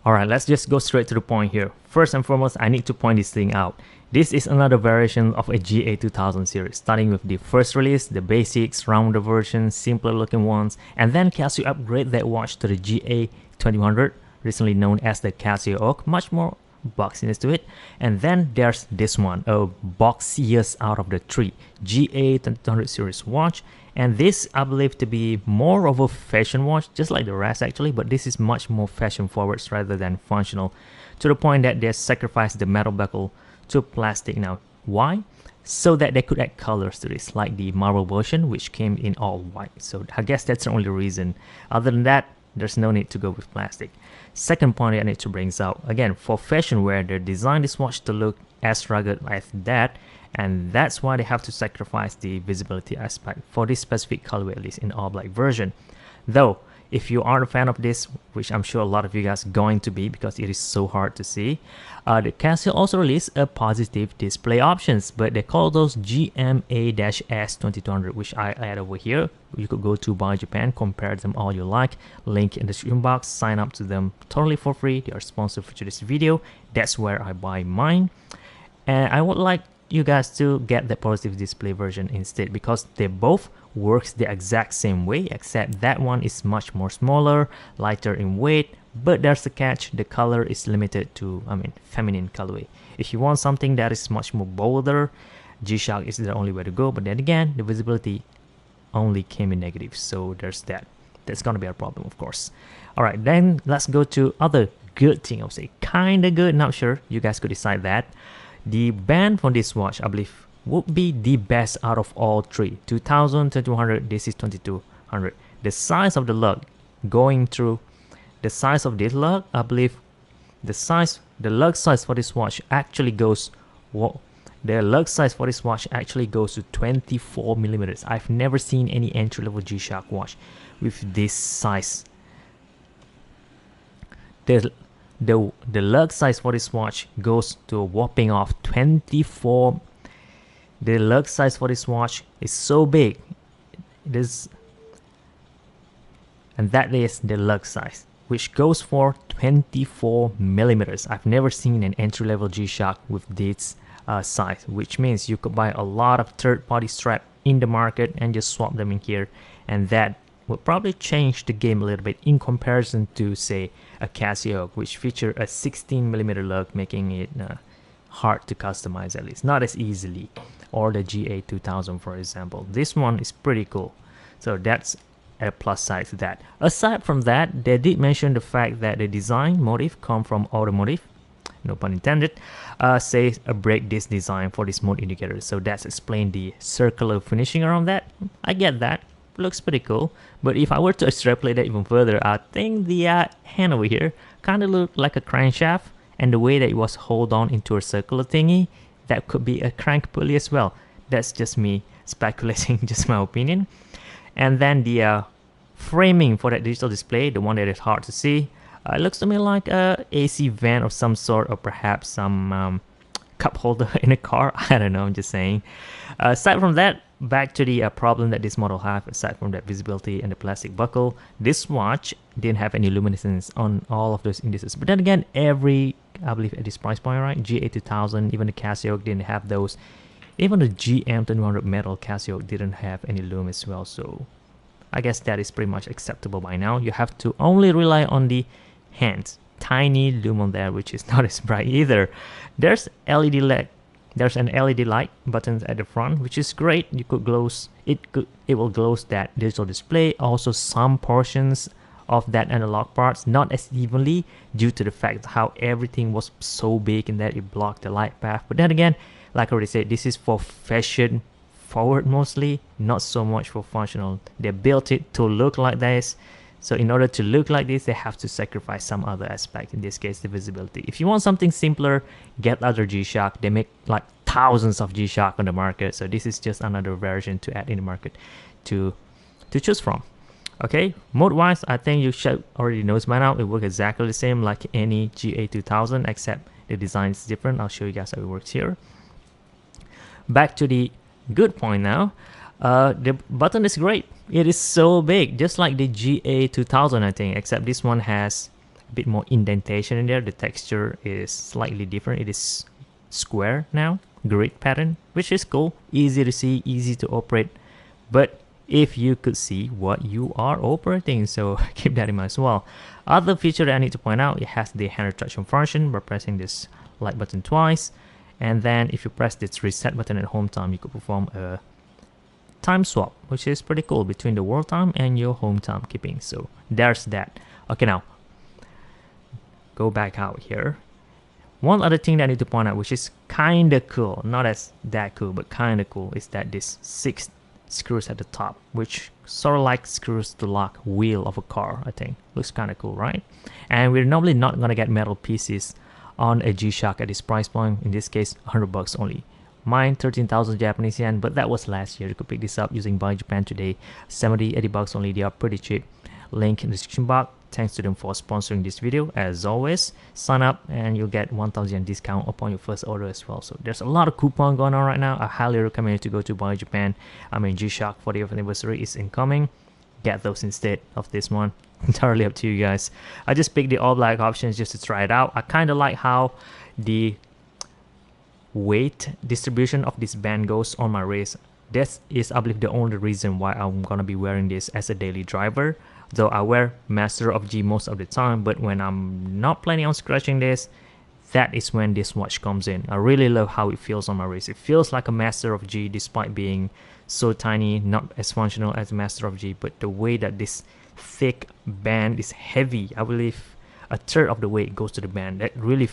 Alright, let's just go straight to the point here. First and foremost, I need to point this thing out. This is another variation of a GA-2000 series, starting with the first release, the basics, rounder version, simpler looking ones, and then Casio upgrade that watch to the GA-2200, recently known as the Gshock, much more boxiness to it. And then there's this one, a boxiest out of the three, GA-2200 series watch. And this I believe to be more of a fashion watch, just like the rest actually, but this is much more fashion forward rather than functional, to the point that they sacrificed the metal buckle to plastic now. Why? So that they could add colors to this, like the Marvel version, which came in all white. So I guess that's the only reason. Other than that, there's no need to go with plastic. Second point I need to bring out, again, for fashion wear, they designed this watch to look as rugged as that, and that's why they have to sacrifice the visibility aspect for this specific colorway, at least in all black version. Though, if you aren't a fan of this, which I'm sure a lot of you guys are going to be because it is so hard to see, the Casio also released a positive display options, but they call those GMA-S2200, which I add over here. You could go to Buyee Japan, compare them all you like, link in the description box, sign up to them totally for free. They are sponsored for this video. That's where I buy mine, and I would like you guys to get the positive display version instead, because they both works the exact same way, except that one is much more smaller, lighter in weight, but there's a catch: the color is limited to, feminine colorway. If you want something that is much more bolder, Gshock is the only way to go, but then again, the visibility only came in negative, so there's that. That's gonna be a problem, of course. Alright, then let's go to other good thing. I would say kinda good, not sure, you guys could decide that. The band for this watch, I believe, would be the best out of all three. 2000, 2200, this is 2200. The size of the lug, going through the size of this lug, I believe the lug size for this watch actually goes, the lug size for this watch actually goes to 24 millimeters. I've never seen any entry-level Gshock watch with this size. The lug size for this watch goes to a whopping of 24. The lug size for this watch is so big. And that is the lug size, which goes for 24 millimeters. I've never seen an entry-level Gshock with this size, which means you could buy a lot of third-party strap in the market and just swap them in here, and that would probably change the game a little bit in comparison to, say, a Casio, which feature a 16mm lug, making it hard to customize, at least not as easily, or the GA-2000 for example. This one is pretty cool, so that's a plus side to that. Aside from that, they did mention the fact that the design motif come from automotive, no pun intended, says a break this design for this mode indicator, so that's explain the circular finishing around that. I get that, looks pretty cool, but if I were to extrapolate that even further, I think the hand over here kind of looked like a crankshaft, and the way that it was hold on into a circular thingy, that could be a crank pulley as well. That's just me speculating, just my opinion. And then the framing for that digital display, the one that is hard to see, it looks to me like a AC vent of some sort, or perhaps some cup holder in a car. I don't know, I'm just saying. Aside from that, back to the problem that this model have. Aside from that visibility and the plastic buckle, this watch didn't have any luminescence on all of those indices. But then again, I believe at this price point, right, GA-2000, even the Casio didn't have those. Even the GM-2200 metal Casio didn't have any lume as well, so I guess that is pretty much acceptable by now. You have to only rely on the hands. Tiny lume on there, which is not as bright either. There's LED light. There's an LED light button at the front, which is great. You could gloss it. It will gloss that digital display. Also, some portions of that analog parts not as evenly due to the fact how everything was so big and that it blocked the light path. But then again, like I already said, this is for fashion forward mostly, not so much for functional. They built it to look like this. So in order to look like this, they have to sacrifice some other aspect, in this case the visibility. If you want something simpler, get other Gshock. They make like thousands of Gshock on the market, so this is just another version to add in the market to choose from. Okay, mode wise, I think you should already know by now. It works exactly the same like any GA-2000, except the design is different. I'll show you guys how it works here. Back to the good point now. The button is great. It is so big, just like the GA-2000 I think, except this one has a bit more indentation in there. The texture is slightly different. It is square now, grid pattern, which is cool, easy to see, easy to operate. But if you could see what you are operating, so keep that in mind as well. Other feature that I need to point out, it has the hand retraction function by pressing this light button twice, and then if you press this reset button at home time, you could perform a time swap, which is pretty cool, between the world time and your home time keeping. So there's that. Okay, now go back out here. One other thing that I need to point out, which is kinda cool, not as that cool, but kinda cool, is that this 6 screws at the top, which sort of like screws the lock wheel of a car. I think looks kind of cool, right? And we're normally not gonna get metal pieces on a Gshock at this price point. In this case, 100 bucks only. Mine 13,000 Japanese yen, but that was last year. You could pick this up using Buyee Japan today. 70-80 bucks only. They are pretty cheap. Link in the description box. Thanks to them for sponsoring this video. As always, sign up and you'll get 1,000 yen discount upon your first order as well. So there's a lot of coupon going on right now. I highly recommend you to go to Buyee Japan. I mean, Gshock 40th anniversary is incoming. Get those instead of this one. Entirely up to you guys. I just picked the all black options just to try it out. I kind of like how the weight distribution of this band goes on my wrist. This is, I believe, the only reason why I'm gonna be wearing this as a daily driver. Though I wear Master of G most of the time, but when I'm not planning on scratching this, that is when this watch comes in. I really love how it feels on my wrist. It feels like a Master of G despite being so tiny, not as functional as a Master of G, but the way that this thick band is heavy, I believe a third of the weight goes to the band. That really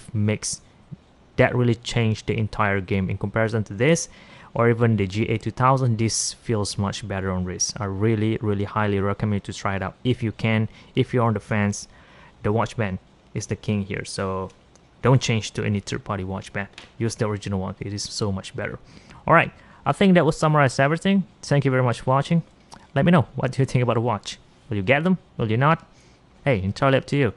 changed the entire game in comparison to this, or even the GA-2200. This feels much better on wrist. I really highly recommend you to try it out if you can. If you're on the fence, the watch band is the king here, so don't change to any third-party watch band. Use the original one. It is so much better. All right, I think that will summarize everything. Thank you very much for watching. Let me know, what do you think about the watch? Will you get them? Will you not? Hey, entirely up to you.